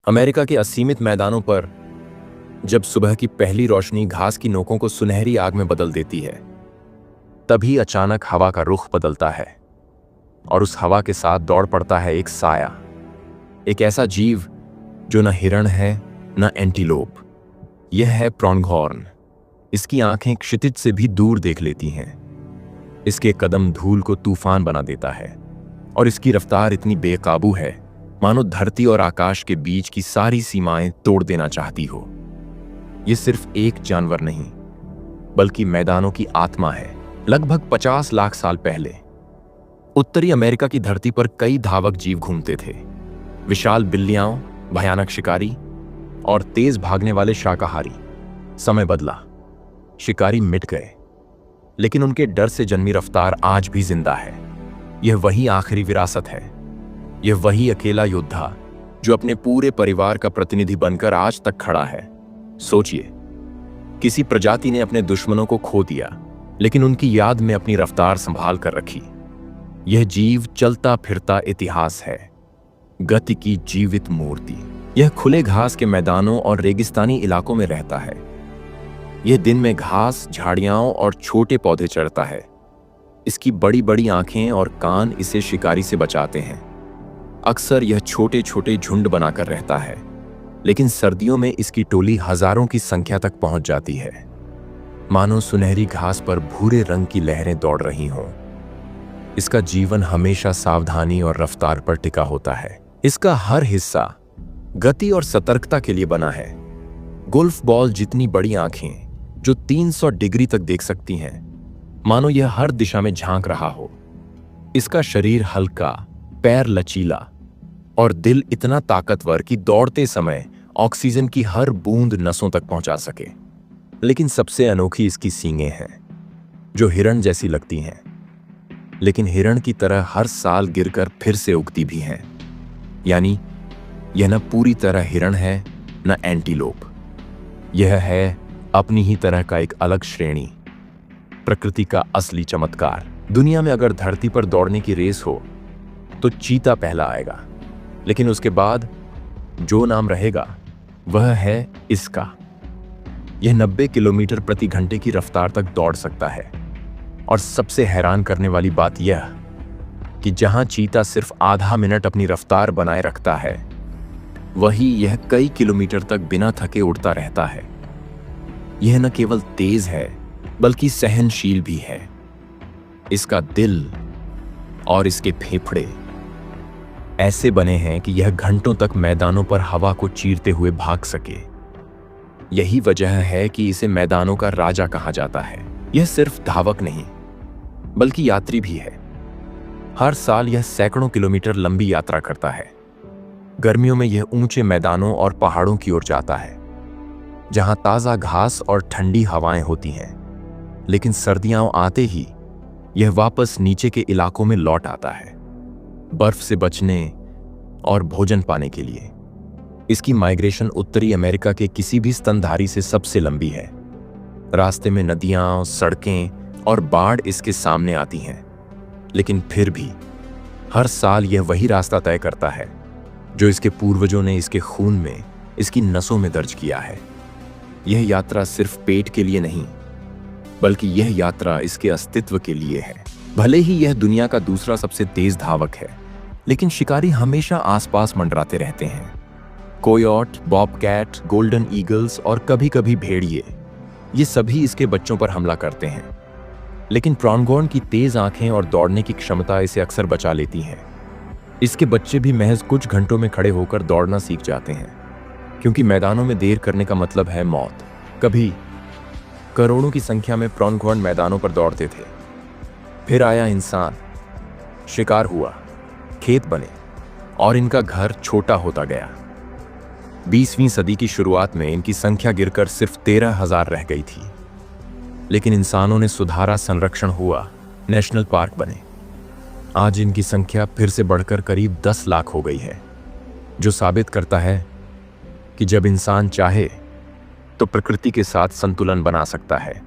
America के असीमित मैदानों पर जब सुबह की पहली रोशनी घास की नोकों को सुनहरी आग में बदल देती है, तभी अचानक हवा का रुख बदलता है और उस हवा के साथ दौड़ पड़ता है एक साया, एक ऐसा जीव जो न हिरण है न एंटीलोप। यह है प्रॉन्गहॉर्न। इसकी आंखें क्षितिज से भी दूर देख लेती हैं। इसके कदम धूल को तूफान बना देता है और इसकी रफ्तार इतनी बेकाबू है मानो धरती और आकाश के बीच की सारी सीमाएं तोड़ देना चाहती हो। यह सिर्फ एक जानवर नहीं बल्कि मैदानों की आत्मा है। लगभग 50 लाख साल पहले उत्तरी अमेरिका की धरती पर कई धावक जीव घूमते थे। विशाल बिल्लियां, भयानक शिकारी और तेज भागने वाले शाकाहारी। समय बदला, शिकारी मिट गए, लेकिन उनके डर से जन्मी रफ्तार आज भी जिंदा है। यह वही आखिरी विरासत है। यह वही अकेला योद्धा जो अपने पूरे परिवार का प्रतिनिधि बनकर आज तक खड़ा है। सोचिए, किसी प्रजाति ने अपने दुश्मनों को खो दिया, लेकिन उनकी याद में अपनी रफ्तार संभाल कर रखी। यह जीव चलता फिरता इतिहास है, गति की जीवित मूर्ति। यह खुले घास के मैदानों और रेगिस्तानी इलाकों में रहता है। यह दिन में घास, झाड़ियां और छोटे पौधे चढ़ता है। इसकी बड़ी बड़ी आंखें और कान इसे शिकारी से बचाते हैं। अक्सर यह छोटे छोटे झुंड बनाकर रहता है, लेकिन सर्दियों में इसकी टोली हजारों की संख्या तक पहुंच जाती है, मानो सुनहरी घास पर भूरे रंग की लहरें दौड़ रही हों। इसका जीवन हमेशा सावधानी और रफ्तार पर टिका होता है। इसका हर हिस्सा गति और सतर्कता के लिए बना है। गोल्फ बॉल जितनी बड़ी आंखें जो 300 डिग्री तक देख सकती हैं, मानो यह हर दिशा में झांक रहा हो। इसका शरीर हल्का, पैर लचीला और दिल इतना ताकतवर कि दौड़ते समय ऑक्सीजन की हर बूंद नसों तक पहुंचा सके। लेकिन सबसे अनोखी इसकी सींगें हैं, जो हिरण जैसी लगती हैं, लेकिन हिरण की तरह हर साल गिरकर फिर से उगती भी हैं। यानी यह न पूरी तरह हिरण है न एंटीलोप। यह है अपनी ही तरह का एक अलग श्रेणी, प्रकृति का असली चमत्कार। दुनिया में अगर धरती पर दौड़ने की रेस हो तो चीता पहला आएगा, लेकिन उसके बाद जो नाम रहेगा वह है इसका। यह 90 किलोमीटर प्रति घंटे की रफ्तार तक दौड़ सकता है। और सबसे हैरान करने वाली बात यह कि जहां चीता सिर्फ आधा मिनट अपनी रफ्तार बनाए रखता है, वहीं यह कई किलोमीटर तक बिना थके उड़ता रहता है। यह न केवल तेज है बल्कि सहनशील भी है। इसका दिल और इसके फेफड़े ऐसे बने हैं कि यह घंटों तक मैदानों पर हवा को चीरते हुए भाग सके। यही वजह है कि इसे मैदानों का राजा कहा जाता है। यह सिर्फ धावक नहीं बल्कि यात्री भी है। हर साल यह सैकड़ों किलोमीटर लंबी यात्रा करता है। गर्मियों में यह ऊंचे मैदानों और पहाड़ों की ओर जाता है, जहां ताजा घास और ठंडी हवाएं होती हैं। लेकिन सर्दियां आते ही यह वापस नीचे के इलाकों में लौट आता है, बर्फ से बचने और भोजन पाने के लिए। इसकी माइग्रेशन उत्तरी अमेरिका के किसी भी स्तनधारी से सबसे लंबी है। रास्ते में नदियां, सड़कें और बाढ़ इसके सामने आती हैं, लेकिन फिर भी हर साल यह वही रास्ता तय करता है जो इसके पूर्वजों ने इसके खून में, इसकी नसों में दर्ज किया है। यह यात्रा सिर्फ पेट के लिए नहीं बल्कि यह यात्रा इसके अस्तित्व के लिए है। भले ही यह दुनिया का दूसरा सबसे तेज धावक है, लेकिन शिकारी हमेशा आसपास मंडराते रहते हैं। कोयोट, बॉबकैट, गोल्डन ईगल्स और कभी कभी भेड़िए, ये सभी इसके बच्चों पर हमला करते हैं। लेकिन प्रॉन्गहॉर्न की तेज आंखें और दौड़ने की क्षमता इसे अक्सर बचा लेती हैं। इसके बच्चे भी महज कुछ घंटों में खड़े होकर दौड़ना सीख जाते हैं, क्योंकि मैदानों में देर करने का मतलब है मौत। कभी करोड़ों की संख्या में प्रॉन्गहॉर्न मैदानों पर दौड़ते थे। फिर आया इंसान, शिकार हुआ, खेत बने और इनका घर छोटा होता गया। 20वीं सदी की शुरुआत में इनकी संख्या गिरकर सिर्फ 13,000 रह गई थी। लेकिन इंसानों ने सुधारा, संरक्षण हुआ, नेशनल पार्क बने। आज इनकी संख्या फिर से बढ़कर करीब 10 लाख हो गई है, जो साबित करता है कि जब इंसान चाहे तो प्रकृति के साथ संतुलन बना सकता है।